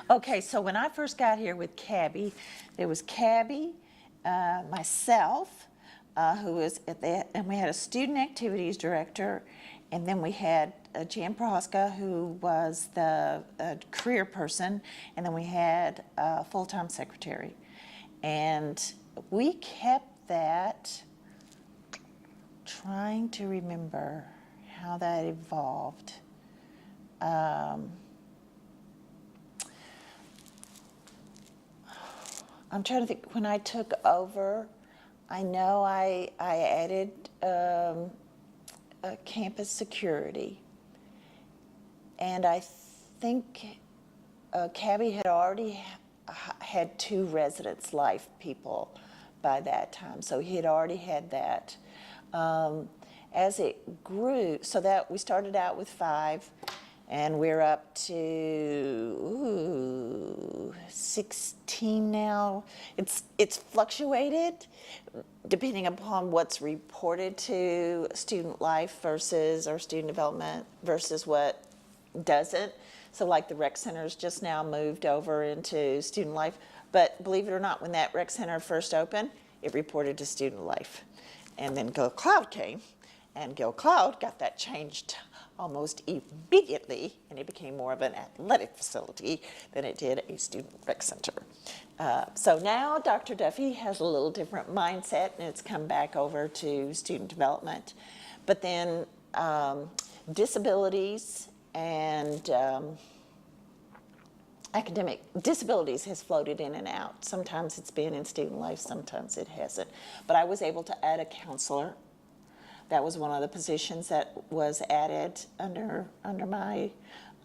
Okay, so when I first got here with Cabby, there was Cabby, myself, who was at that, and we had a student activities director, and then we had Jan Prohaska, who was the career person, and then we had a full-time secretary. And we kept that, trying to remember how that evolved. I'm trying to think, when I took over, I know I added campus security. And I think Cabby had already had 2 residence life people by that time. So he had already had that. As it grew, so that we started out with 5, and we're up to 16 now. It's fluctuated depending upon what's reported to student life versus or student development versus what doesn't. So like the rec centers just now moved over into student life. But believe it or not, when that rec center first opened, it reported to student life. And then Go Cloud came, and Go Cloud got that changed almost immediately, and it became more of an athletic facility than it did a student rec center. So now Dr. Duffy has a little different mindset, and it's come back over to student development. But then disabilities and academic disabilities has floated in and out. Sometimes it's been in student life, sometimes it hasn't. But I was able to add a counselor. That was one of the positions that was added under my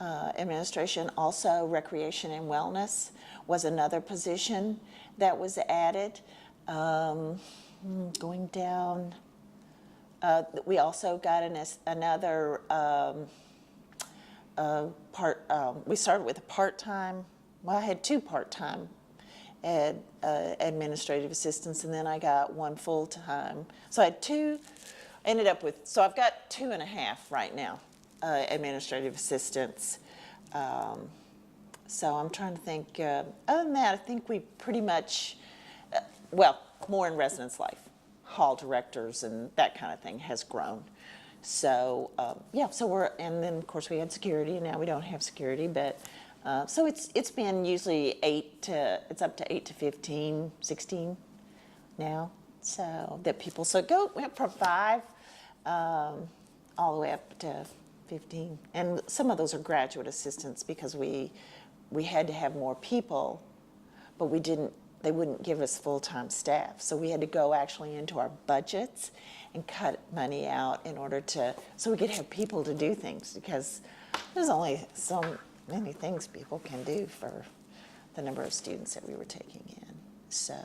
administration. Also, recreation and wellness was another position that was added. Going down, we also got another we started with a part-time, well, I had 2 part-time administrative assistants, and then I got 1 full-time. So I had 2, ended up with, so I've got 2.5 right now, administrative assistants. So I'm trying to think, other than that, I think we pretty much, well, more in residence life, hall directors and that kind of thing has grown. So yeah, so and then of course we had security, and now we don't have security, but so it's been usually it's up to 8 to 15, 16 now. So that people, so went from 5 all the way up to 15, and some of those are graduate assistants because we had to have more people, but they wouldn't give us full-time staff. So we had to go actually into our budgets and cut money out in order so we could have people to do things, because there's only so many things people can do for the number of students that we were taking in. So